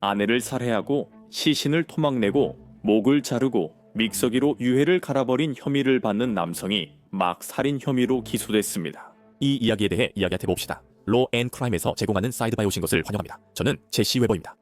아내를 살해하고 시신을 토막내고 목을 자르고 믹서기로 유해를 갈아버린 혐의를 받는 남성이 막 살인 혐의로 기소됐습니다. 이 이야기에 대해 이야기해 봅시다. 로 앤 크라임에서 제공하는 사이드바에 오신 것을 환영합니다. 저는 제시 웨버입니다.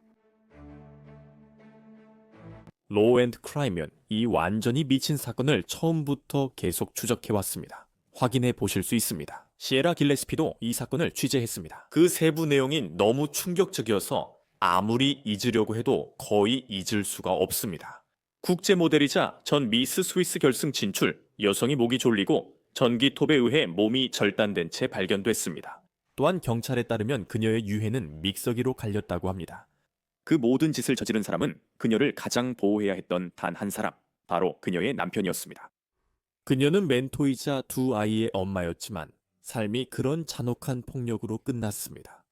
로 앤 크라임은 이 완전히 미친 사건을 처음부터 계속 추적해왔습니다. 확인해 보실 수 있습니다. 시에라 길레스피도 이 사건을 취재했습니다. 그 세부 내용이 너무 충격적이어서 아무리 잊으려고 해도 거의 잊을 수가 없습니다. 국제 모델이자 전 미스 스위스 결승 진출, 여성이 목이 졸리고 전기톱에 의해 몸이 절단된 채 발견됐습니다. 또한 경찰에 따르면 그녀의 유해는 믹서기로 갈렸다고 합니다. 그 모든 짓을 저지른 사람은 그녀를 가장 보호해야 했던 단 한 사람, 바로 그녀의 남편이었습니다. 그녀는 멘토이자 두 아이의 엄마였지만 삶이 그런 잔혹한 폭력으로 끝났습니다.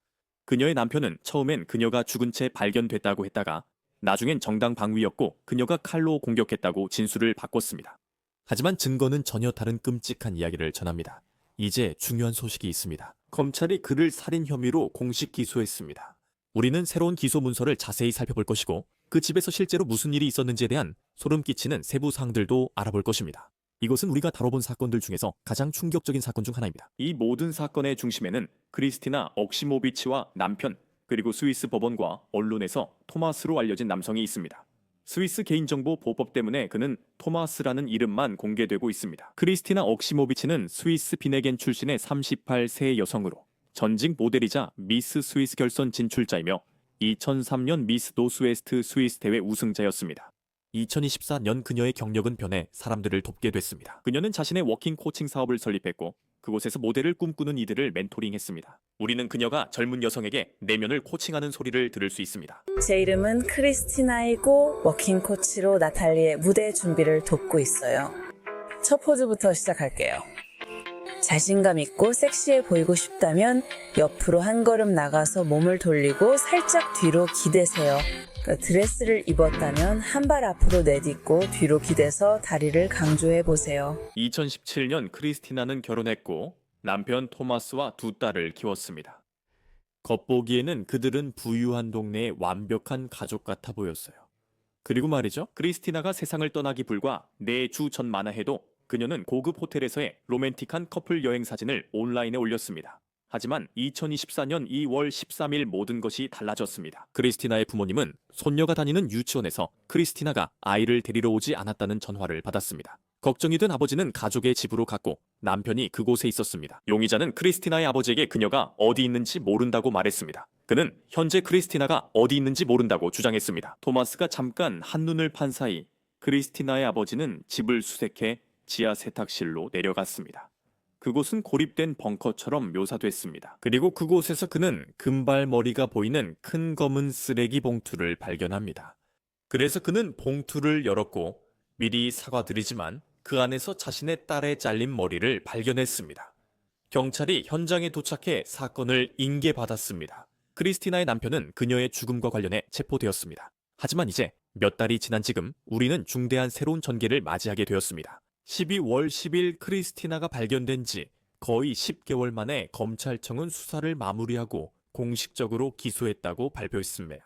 그녀의 남편은 처음엔 그녀가 죽은 채 발견됐다고 했다가 나중엔 정당방위였고 그녀가 칼로 공격했다고 진술을 바꿨습니다. 하지만 증거는 전혀 다른 끔찍한 이야기를 전합니다. 이제 중요한 소식이 있습니다. 검찰이 그를 살인 혐의로 공식 기소했습니다. 우리는 새로운 기소 문서를 자세히 살펴볼 것이고 그 집에서 실제로 무슨 일이 있었는지에 대한 소름 끼치는 세부 사항들도 알아볼 것입니다. 이것은 우리가 다뤄본 사건들 중에서 가장 충격적인 사건 중 하나입니다. 이 모든 사건의 중심에는 크리스티나 억시모비치와 남편, 그리고 스위스 법원과 언론에서 토마스로 알려진 남성이 있습니다. 스위스 개인정보 보호법 때문에 그는 토마스라는 이름만 공개되고 있습니다. 크리스티나 억시모비치는 스위스 비네겐 출신의 38세 여성으로 전직 모델이자 미스 스위스 결선 진출자이며 2003년 미스 노스웨스트 스위스 대회 우승자였습니다. 2024년 그녀의 경력은 변해 사람들을 돕게 됐습니다. 그녀는 자신의 워킹 코칭 사업을 설립했고 그곳에서 모델을 꿈꾸는 이들을 멘토링했습니다. 우리는 그녀가 젊은 여성에게 내면을 코칭하는 소리를 들을 수 있습니다. 제 이름은 크리스티나이고 워킹 코치로 나탈리의 무대 준비를 돕고 있어요. 첫 포즈부터 시작할게요. 자신감 있고 섹시해 보이고 싶다면 옆으로 한 걸음 나가서 몸을 돌리고 살짝 뒤로 기대세요. 그러니까 드레스를 입었다면 한 발 앞으로 내딛고 뒤로 기대서 다리를 강조해 보세요. 2017년 크리스티나는 결혼했고 남편 토마스와 두 딸을 키웠습니다. 겉보기에는 그들은 부유한 동네의 완벽한 가족 같아 보였어요. 그리고 말이죠. 크리스티나가 세상을 떠나기 불과 4주 전만나 해도 그녀는 고급 호텔에서의 로맨틱한 커플 여행 사진을 온라인에 올렸습니다. 하지만 2024년 2월 13일 모든 것이 달라졌습니다. 크리스티나의 부모님은 손녀가 다니는 유치원에서 크리스티나가 아이를 데리러 오지 않았다는 전화를 받았습니다. 걱정이 된 아버지는 가족의 집으로 갔고 남편이 그곳에 있었습니다. 용의자는 크리스티나의 아버지에게 그녀가 어디 있는지 모른다고 말했습니다. 그는 현재 크리스티나가 어디 있는지 모른다고 주장했습니다. 토마스가 잠깐 한눈을 판 사이 크리스티나의 아버지는 집을 수색해 지하 세탁실로 내려갔습니다. 그곳은 고립된 벙커처럼 묘사됐습니다. 그리고 그곳에서 그는 금발머리가 보이는 큰 검은 쓰레기 봉투를 발견합니다. 그래서 그는 봉투를 열었고 미리 사과드리지만 그 안에서 자신의 딸의 잘린 머리를 발견했습니다. 경찰이 현장에 도착해 사건을 인계받았습니다. 크리스티나의 남편은 그녀의 죽음과 관련해 체포되었습니다. 하지만 이제 몇 달이 지난 지금 우리는 중대한 새로운 전개를 맞이하게 되었습니다. 12월 10일 크리스티나가 발견된 지 거의 10개월 만에 검찰청은 수사를 마무리하고 공식적으로 기소했다고 발표했습니다.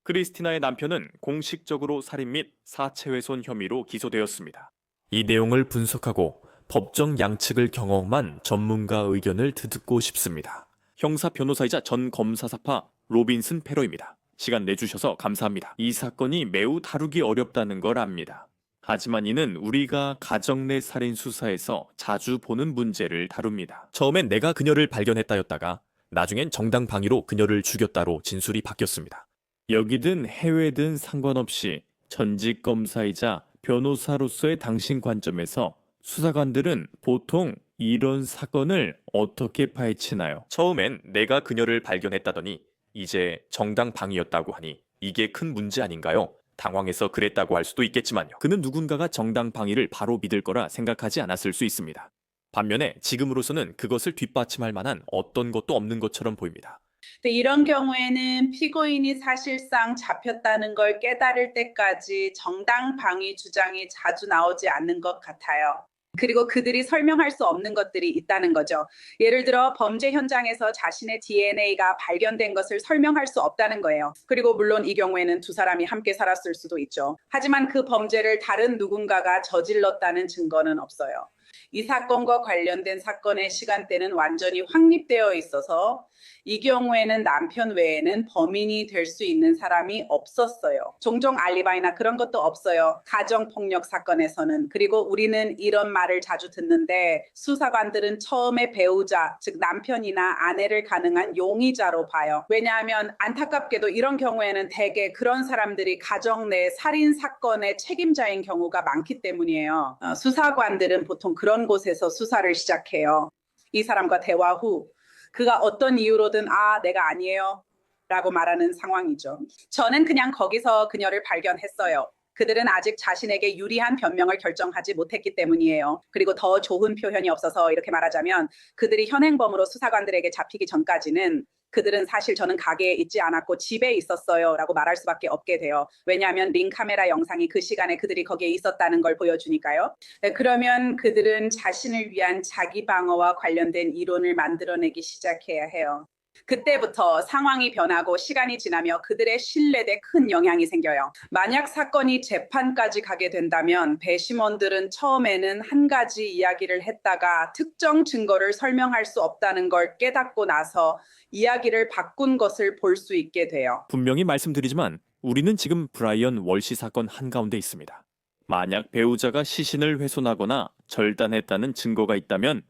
크리스티나의 남편은 공식적으로 살인 및 사체훼손 혐의로 기소되었습니다. 이 내용을 분석하고 법정 양측을 경험한 전문가 의견을 듣고 싶습니다. 형사 변호사이자 전 검사사파 로빈슨 페로입니다. 시간 내주셔서 감사합니다. 이 사건이 매우 다루기 어렵다는 걸 압니다. 하지만 이는 우리가 가정 내 살인 수사에서 자주 보는 문제를 다룹니다. 처음엔 내가 그녀를 발견했다였다가 나중엔 정당방위로 그녀를 죽였다로 진술이 바뀌었습니다. 여기든 해외든 상관없이 전직 검사이자 변호사로서의 당신 관점에서 수사관들은 보통 이런 사건을 어떻게 파헤치나요? 처음엔 내가 그녀를 발견했다더니 이제 정당방위였다고 하니 이게 큰 문제 아닌가요? 당황해서 그랬다고 할 수도 있겠지만요. 그는 누군가가 정당방위를 바로 믿을 거라 생각하지 않았을 수 있습니다. 반면에 지금으로서는 그것을 뒷받침할 만한 어떤 것도 없는 것처럼 보입니다. 근데 이런 경우에는 피고인이 사실상 잡혔다는 걸 깨달을 때까지 정당방위 주장이 자주 나오지 않는 것 같아요. 그리고 그들이 설명할 수 없는 것들이 있다는 거죠. 예를 들어 범죄 현장에서 자신의 DNA가 발견된 것을 설명할 수 없다는 거예요. 그리고 물론 이 경우에는 두 사람이 함께 살았을 수도 있죠. 하지만 그 범죄를 다른 누군가가 저질렀다는 증거는 없어요. 이 사건과 관련된 사건의 시간대는 완전히 확립되어 있어서 이 경우에는 남편 외에는 범인이 될 수 있는 사람이 없었어요. 종종 알리바이나 그런 것도 없어요. 가정폭력 사건에서는. 그리고 우리는 이런 말을 자주 듣는데 수사관들은 처음에 배우자, 즉 남편이나 아내를 가능한 용의자로 봐요. 왜냐하면 안타깝게도 이런 경우에는 대개 그런 사람들이 가정 내 살인 사건의 책임자인 경우가 많기 때문이에요. 수사관들은 보통 그런 곳에서 수사를 시작해요. 이 사람과 대화 후 그가 어떤 이유로든 내가 아니에요 라고 말하는 상황이죠. 저는 그냥 거기서 그녀를 발견했어요. 그들은 아직 자신에게 유리한 변명을 결정하지 못했기 때문이에요. 그리고 더 좋은 표현이 없어서 이렇게 말하자면 그들이 현행범으로 수사관들에게 잡히기 전까지는 그들은 사실 저는 가게에 있지 않았고 집에 있었어요 라고 말할 수밖에 없게 돼요. 왜냐하면 링 카메라 영상이 그 시간에 그들이 거기에 있었다는 걸 보여주니까요. 네, 그러면 그들은 자신을 위한 자기 방어와 관련된 이론을 만들어내기 시작해야 해요. 그때부터 상황이 변하고 시간이 지나며 그들의 신뢰에 큰 영향이 생겨요. 만약 사건이 재판까지 가게 된다면 배심원들은 처음에는 한 가지 이야기를 했다가 특정 증거를 설명할 수 없다는 걸 깨닫고 나서 이야기를 바꾼 것을 볼 수 있게 돼요. 분명히 말씀드리지만 우리는 지금 브라이언 월시 사건 한가운데 있습니다. 만약 배우자가 시신을 훼손하거나 절단했다는 증거가 있다면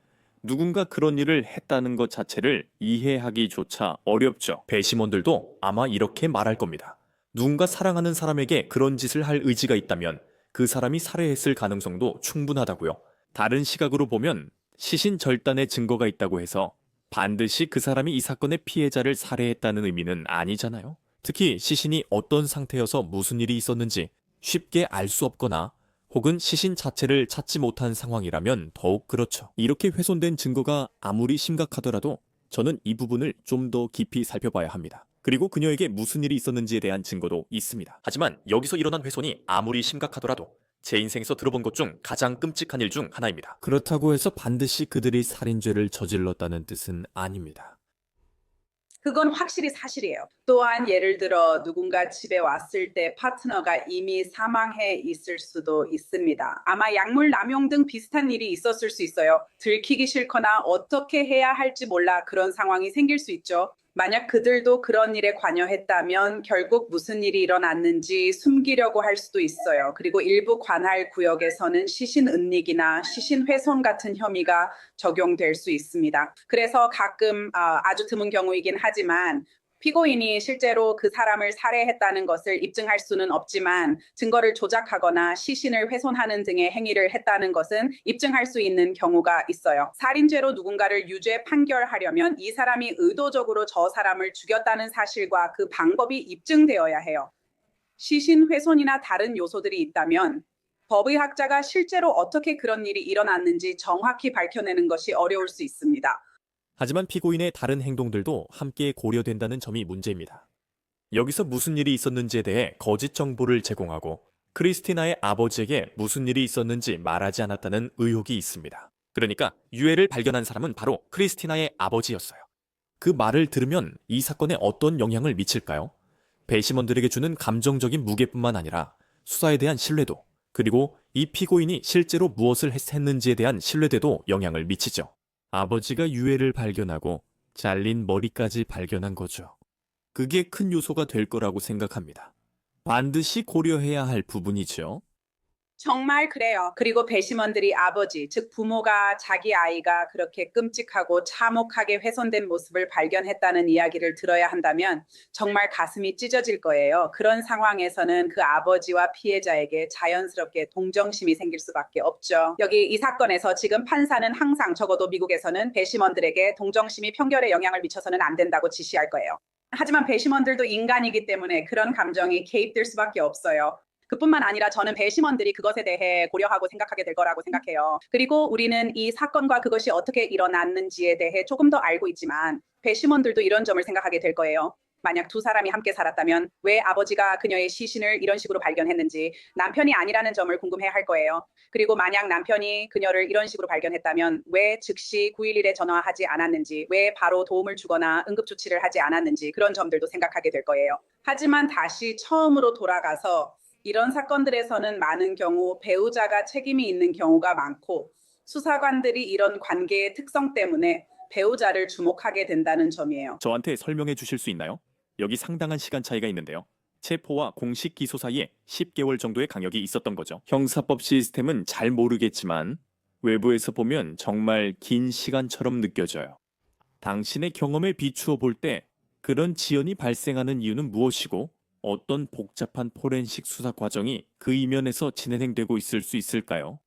누군가 그런 일을 했다는 것 자체를 이해하기조차 어렵죠. 배심원들도 아마 이렇게 말할 겁니다. 누군가 사랑하는 사람에게 그런 짓을 할 의지가 있다면 그 사람이 살해했을 가능성도 충분하다고요. 다른 시각으로 보면 시신 절단의 증거가 있다고 해서 반드시 그 사람이 이 사건의 피해자를 살해했다는 의미는 아니잖아요. 특히 시신이 어떤 상태여서 무슨 일이 있었는지 쉽게 알 수 없거나 혹은 시신 자체를 찾지 못한 상황이라면 더욱 그렇죠. 이렇게 훼손된 증거가 아무리 심각하더라도 저는 이 부분을 좀 더 깊이 살펴봐야 합니다. 그리고 그녀에게 무슨 일이 있었는지에 대한 증거도 있습니다. 하지만 여기서 일어난 훼손이 아무리 심각하더라도 제 인생에서 들어본 것 중 가장 끔찍한 일 중 하나입니다. 그렇다고 해서 반드시 그들이 살인죄를 저질렀다는 뜻은 아닙니다. 그건 확실히 사실이에요. 또한 예를 들어 누군가 집에 왔을 때 파트너가 이미 사망해 있을 수도 있습니다. 아마 약물 남용 등 비슷한 일이 있었을 수 있어요. 들키기 싫거나 어떻게 해야 할지 몰라 그런 상황이 생길 수 있죠. 만약 그들도 그런 일에 관여했다면 결국 무슨 일이 일어났는지 숨기려고 할 수도 있어요. 그리고 일부 관할 구역에서는 시신 은닉이나 시신 훼손 같은 혐의가 적용될 수 있습니다. 그래서 가끔 아주 드문 경우이긴 하지만 피고인이 실제로 그 사람을 살해했다는 것을 입증할 수는 없지만 증거를 조작하거나 시신을 훼손하는 등의 행위를 했다는 것은 입증할 수 있는 경우가 있어요. 살인죄로 누군가를 유죄 판결하려면 이 사람이 의도적으로 저 사람을 죽였다는 사실과 그 방법이 입증되어야 해요. 시신 훼손이나 다른 요소들이 있다면 법의학자가 실제로 어떻게 그런 일이 일어났는지 정확히 밝혀내는 것이 어려울 수 있습니다. 하지만 피고인의 다른 행동들도 함께 고려된다는 점이 문제입니다. 여기서 무슨 일이 있었는지에 대해 거짓 정보를 제공하고 크리스티나의 아버지에게 무슨 일이 있었는지 말하지 않았다는 의혹이 있습니다. 그러니까 유해를 발견한 사람은 바로 크리스티나의 아버지였어요. 그 말을 들으면 이 사건에 어떤 영향을 미칠까요? 배심원들에게 주는 감정적인 무게뿐만 아니라 수사에 대한 신뢰도, 그리고 이 피고인이 실제로 무엇을 했는지에 대한 신뢰도에도 영향을 미치죠. 아버지가 유해를 발견하고 잘린 머리까지 발견한 거죠. 그게 큰 요소가 될 거라고 생각합니다. 반드시 고려해야 할 부분이죠. 정말 그래요. 그리고 배심원들이 아버지, 즉 부모가 자기 아이가 그렇게 끔찍하고 참혹하게 훼손된 모습을 발견했다는 이야기를 들어야 한다면 정말 가슴이 찢어질 거예요. 그런 상황에서는 그 아버지와 피해자에게 자연스럽게 동정심이 생길 수밖에 없죠. 여기 이 사건에서 지금 판사는 항상 적어도 미국에서는 배심원들에게 동정심이 평결에 영향을 미쳐서는 안 된다고 지시할 거예요. 하지만 배심원들도 인간이기 때문에 그런 감정이 개입될 수밖에 없어요. 그뿐만 아니라 저는 배심원들이 그것에 대해 고려하고 생각하게 될 거라고 생각해요. 그리고 우리는 이 사건과 그것이 어떻게 일어났는지에 대해 조금 더 알고 있지만 배심원들도 이런 점을 생각하게 될 거예요. 만약 두 사람이 함께 살았다면 왜 아버지가 그녀의 시신을 이런 식으로 발견했는지 남편이 아니라는 점을 궁금해 할 거예요. 그리고 만약 남편이 그녀를 이런 식으로 발견했다면 왜 즉시 911에 전화하지 않았는지, 왜 바로 도움을 주거나 응급조치를 하지 않았는지 그런 점들도 생각하게 될 거예요. 하지만 다시 처음으로 돌아가서 이런 사건들에서는 많은 경우 배우자가 책임이 있는 경우가 많고 수사관들이 이런 관계의 특성 때문에 배우자를 주목하게 된다는 점이에요. 저한테 설명해 주실 수 있나요? 여기 상당한 시간 차이가 있는데요. 체포와 공식 기소 사이에 10개월 정도의 강역이 있었던 거죠. 형사법 시스템은 잘 모르겠지만 외부에서 보면 정말 긴 시간처럼 느껴져요. 당신의 경험에 비추어 볼 때 그런 지연이 발생하는 이유는 무엇이고 어떤 복잡한 포렌식 수사 과정이 그 이면에서 진행되고 있을 수 있을까요?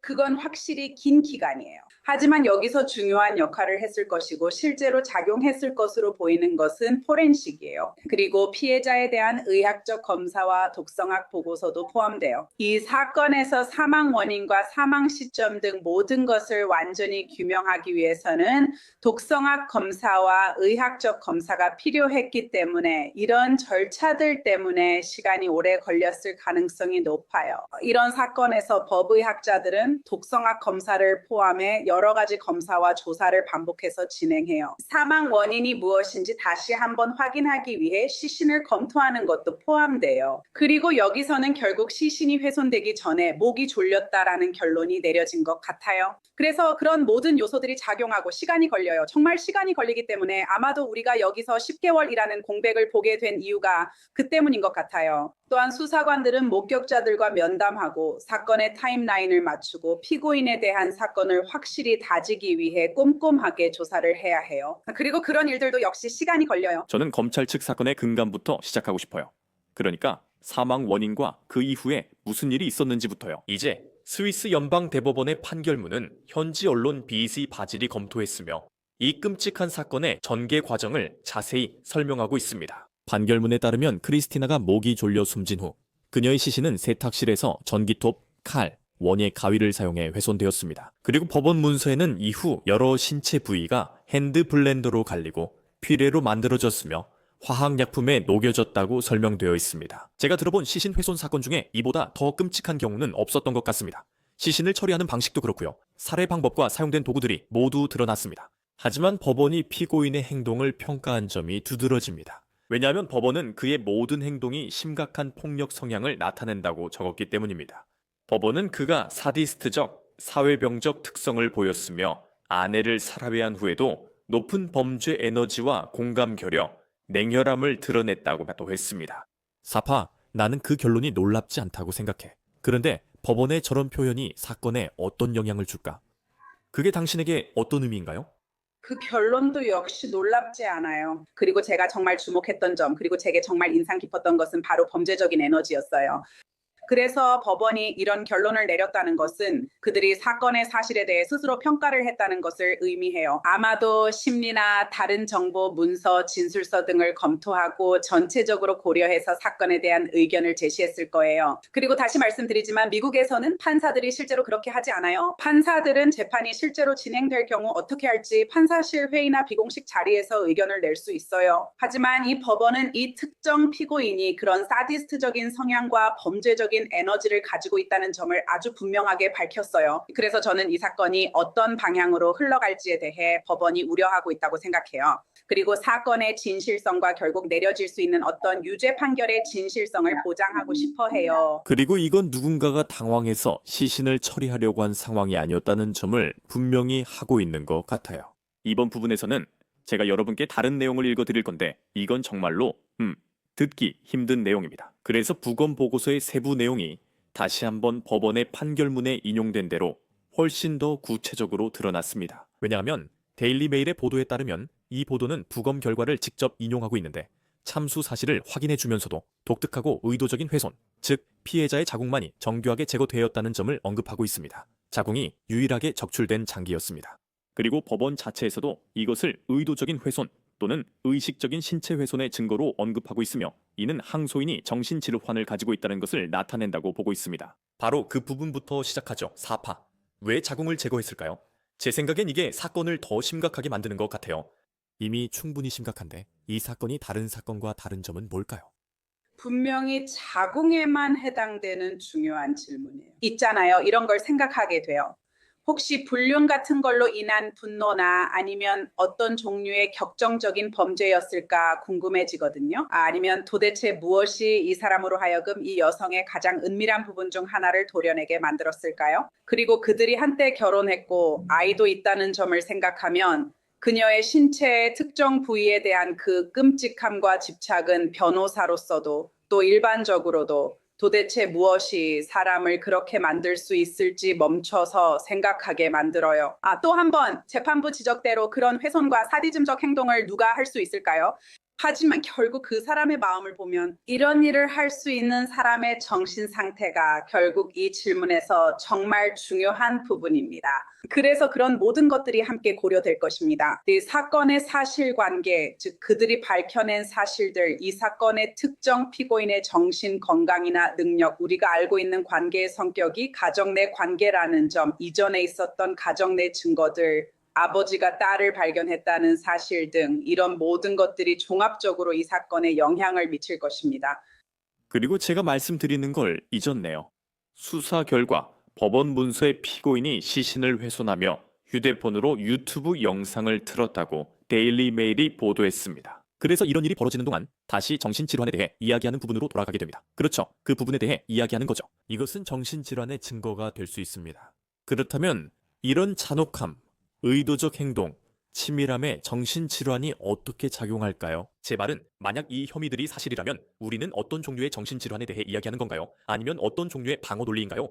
그건 확실히 긴 기간이에요. 하지만 여기서 중요한 역할을 했을 것이고 실제로 작용했을 것으로 보이는 것은 포렌식이에요. 그리고 피해자에 대한 의학적 검사와 독성학 보고서도 포함돼요. 이 사건에서 사망 원인과 사망 시점 등 모든 것을 완전히 규명하기 위해서는 독성학 검사와 의학적 검사가 필요했기 때문에 이런 절차들 때문에 시간이 오래 걸렸을 가능성이 높아요. 이런 사건에서 법의학자들은 독성학 검사를 포함해 여러 가지 검사와 조사를 반복해서 진행해요. 사망 원인이 무엇인지 다시 한번 확인하기 위해 시신을 검토하는 것도 포함돼요. 그리고 여기서는 결국 시신이 훼손되기 전에 목이 졸렸다라는 결론이 내려진 것 같아요. 그래서 그런 모든 요소들이 작용하고 시간이 걸려요. 정말 시간이 걸리기 때문에 아마도 우리가 여기서 10개월이라는 공백을 보게 된 이유가 그 때문인 것 같아요. 또한 수사관들은 목격자들과 면담하고 사건의 타임라인을 맞추고 피고인에 대한 사건을 확실히 다지기 위해 꼼꼼하게 조사를 해야 해요. 그리고 그런 일들도 역시 시간이 걸려요. 저는 검찰 측 사건의 근간부터 시작하고 싶어요. 그러니까 사망 원인과 그 이후에 무슨 일이 있었는지부터요. 이제 스위스 연방대법원의 판결문은 현지 언론 BC 바질이 검토했으며 이 끔찍한 사건의 전개 과정을 자세히 설명하고 있습니다. 판결문에 따르면 크리스티나가 목이 졸려 숨진 후 그녀의 시신은 세탁실에서 전기톱, 칼, 원예 가위를 사용해 훼손되었습니다. 그리고 법원 문서에는 이후 여러 신체 부위가 핸드 블렌더로 갈리고 피레로 만들어졌으며 화학약품에 녹여졌다고 설명되어 있습니다. 제가 들어본 시신 훼손 사건 중에 이보다 더 끔찍한 경우는 없었던 것 같습니다. 시신을 처리하는 방식도 그렇고요. 살해 방법과 사용된 도구들이 모두 드러났습니다. 하지만 법원이 피고인의 행동을 평가한 점이 두드러집니다. 왜냐하면 법원은 그의 모든 행동이 심각한 폭력 성향을 나타낸다고 적었기 때문입니다. 법원은 그가 사디스트적, 사회병적 특성을 보였으며 아내를 살해한 후에도 높은 범죄 에너지와 공감 결여, 냉혈함을 드러냈다고 또 했습니다. 사파, 나는 그 결론이 놀랍지 않다고 생각해. 그런데 법원의 저런 표현이 사건에 어떤 영향을 줄까? 그게 당신에게 어떤 의미인가요? 그 결론도 역시 놀랍지 않아요. 그리고 제가 정말 주목했던 점, 그리고 제게 정말 인상 깊었던 것은 바로 범죄적인 에너지였어요. 그래서 법원이 이런 결론을 내렸다는 것은 그들이 사건의 사실에 대해 스스로 평가를 했다는 것을 의미해요. 아마도 심리나 다른 정보, 문서, 진술서 등을 검토하고 전체적으로 고려해서 사건에 대한 의견을 제시했을 거예요. 그리고 다시 말씀드리지만 미국에서는 판사들이 실제로 그렇게 하지 않아요. 판사들은 재판이 실제로 진행될 경우 어떻게 할지 판사실 회의나 비공식 자리에서 의견을 낼 수 있어요. 하지만 이 법원은 이 특정 피고인이 그런 사디스트적인 성향과 범죄적인 에너지를 가지고 있다는 점을 아주 분명하게 밝혔어요. 그래서 저는 이 사건이 어떤 방향으로 흘러갈지에 대해 법원이 우려하고 있다고 생각해요. 그리고 사건의 진실성과 결국 내려질 수 있는 어떤 유죄 판결의 진실성을 보장하고 싶어 해요. 그리고 이건 누군가가 당황해서 시신을 처리하려고 한 상황이 아니었다는 점을 분명히 하고 있는 것 같아요. 이번 부분에서는 제가 여러분께 다른 내용을 읽어드릴 건데 이건 정말로 듣기 힘든 내용입니다. 그래서 부검 보고서의 세부 내용이 다시 한번 법원의 판결문에 인용된 대로 훨씬 더 구체적으로 드러났습니다. 왜냐하면 데일리 메일의 보도에 따르면 이 보도는 부검 결과를 직접 인용하고 있는데 참수 사실을 확인해주면서도 독특하고 의도적인 훼손, 즉 피해자의 자궁만이 정교하게 제거되었다는 점을 언급하고 있습니다. 자궁이 유일하게 적출된 장기였습니다. 그리고 법원 자체에서도 이것을 의도적인 훼손 또는 의식적인 신체 훼손의 증거로 언급하고 있으며 이는 항소인이 정신질환을 가지고 있다는 것을 나타낸다고 보고 있습니다. 바로 그 부분부터 시작하죠. 4파. 왜 자궁을 제거했을까요? 제 생각엔 이게 사건을 더 심각하게 만드는 것 같아요. 이미 충분히 심각한데 이 사건이 다른 사건과 다른 점은 뭘까요? 분명히 자궁에만 해당되는 중요한 질문이에요. 있잖아요. 이런 걸 생각하게 돼요. 혹시 불륜 같은 걸로 인한 분노나 아니면 어떤 종류의 격정적인 범죄였을까 궁금해지거든요. 아니면 도대체 무엇이 이 사람으로 하여금 이 여성의 가장 은밀한 부분 중 하나를 도려내게 만들었을까요? 그리고 그들이 한때 결혼했고 아이도 있다는 점을 생각하면 그녀의 신체의 특정 부위에 대한 그 끔찍함과 집착은 변호사로서도 또 일반적으로도 도대체 무엇이 사람을 그렇게 만들 수 있을지 멈춰서 생각하게 만들어요. 또 한 번 재판부 지적대로 그런 훼손과 사디즘적 행동을 누가 할 수 있을까요? 하지만 결국 그 사람의 마음을 보면 이런 일을 할 수 있는 사람의 정신 상태가 결국 이 질문에서 정말 중요한 부분입니다. 그래서 그런 모든 것들이 함께 고려될 것입니다. 이 사건의 사실관계, 즉 그들이 밝혀낸 사실들, 이 사건의 특정 피고인의 정신 건강이나 능력, 우리가 알고 있는 관계의 성격이 가정 내 관계라는 점, 이전에 있었던 가정 내 증거들, 아버지가 딸을 발견했다는 사실 등 이런 모든 것들이 종합적으로 이 사건에 영향을 미칠 것입니다. 그리고 제가 말씀드리는 걸 잊었네요. 수사 결과 법원 문서에 피고인이 시신을 훼손하며 휴대폰으로 유튜브 영상을 틀었다고 데일리 메일이 보도했습니다. 그래서 이런 일이 벌어지는 동안 다시 정신질환에 대해 이야기하는 부분으로 돌아가게 됩니다. 그렇죠. 그 부분에 대해 이야기하는 거죠. 이것은 정신질환의 증거가 될 수 있습니다. 그렇다면 이런 잔혹함, 의도적 행동, 치밀함에 정신질환이 어떻게 작용할까요? 제 말은 만약 이 혐의들이 사실이라면 우리는 어떤 종류의 정신질환에 대해 이야기하는 건가요? 아니면 어떤 종류의 방어 논리인가요?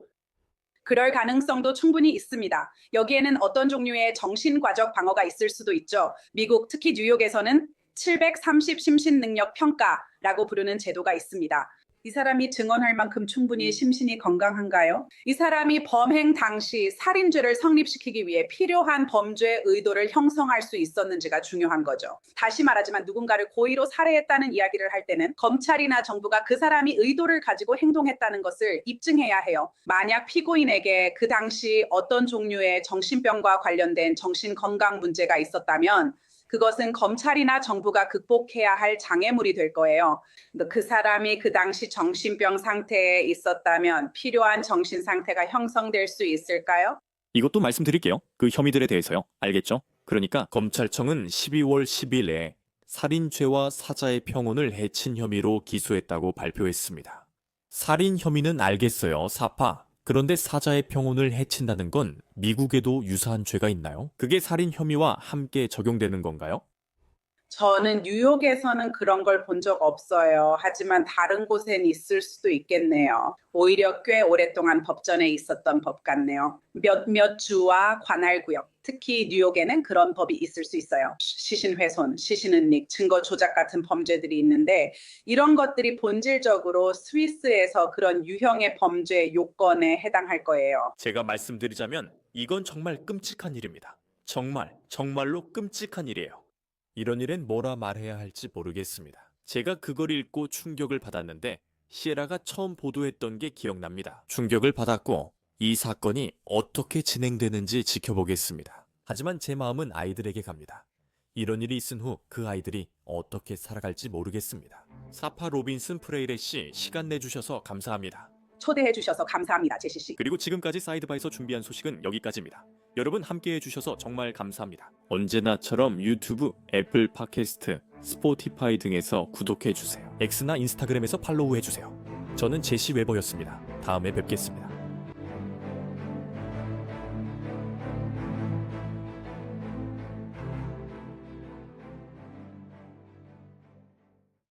그럴 가능성도 충분히 있습니다. 여기에는 어떤 종류의 정신과적 방어가 있을 수도 있죠. 미국, 특히 뉴욕에서는 730 심신능력 평가라고 부르는 제도가 있습니다. 이 사람이 증언할 만큼 충분히 심신이 건강한가요? 이 사람이 범행 당시 살인죄를 성립시키기 위해 필요한 범죄 의도를 형성할 수 있었는지가 중요한 거죠. 다시 말하지만 누군가를 고의로 살해했다는 이야기를 할 때는 검찰이나 정부가 그 사람이 의도를 가지고 행동했다는 것을 입증해야 해요. 만약 피고인에게 그 당시 어떤 종류의 정신병과 관련된 정신건강 문제가 있었다면 그것은 검찰이나 정부가 극복해야 할 장애물이 될 거예요. 그 사람이 그 당시 정신병 상태에 있었다면 필요한 정신 상태가 형성될 수 있을까요? 이것도 말씀드릴게요. 그 혐의들에 대해서요. 알겠죠? 그러니까 검찰청은 12월 10일에 살인죄와 사자의 평온을 해친 혐의로 기소했다고 발표했습니다. 살인 혐의는 알겠어요. 사파. 그런데 사자의 평온을 해친다는 건 미국에도 유사한 죄가 있나요? 그게 살인 혐의와 함께 적용되는 건가요? 저는 뉴욕에서는 그런 걸 본 적 없어요. 하지만 다른 곳엔 있을 수도 있겠네요. 오히려 꽤 오랫동안 법전에 있었던 법 같네요. 몇몇 주와 관할 구역, 특히 뉴욕에는 그런 법이 있을 수 있어요. 시신훼손, 시신은닉, 증거 조작 같은 범죄들이 있는데 이런 것들이 본질적으로 스위스에서 그런 유형의 범죄 요건에 해당할 거예요. 제가 말씀드리자면 이건 정말 끔찍한 일입니다. 정말로 끔찍한 일이에요. 이런 일엔 뭐라 말해야 할지 모르겠습니다. 제가 그걸 읽고 충격을 받았는데 시에라가 처음 보도했던 게 기억납니다. 충격을 받았고 이 사건이 어떻게 진행되는지 지켜보겠습니다. 하지만 제 마음은 아이들에게 갑니다. 이런 일이 있은 후 그 아이들이 어떻게 살아갈지 모르겠습니다. 사파 로빈슨 프레이레 씨 시간 내주셔서 감사합니다. 초대해 주셔서 감사합니다, 제시 씨. 그리고 지금까지 사이드바에서 준비한 소식은 여기까지입니다. 여러분 함께해 주셔서 정말 감사합니다. 언제나처럼 유튜브, 애플 팟캐스트, 스포티파이 등에서 구독해 주세요. X나 인스타그램에서 팔로우해 주세요. 저는 제시 웨버였습니다. 다음에 뵙겠습니다.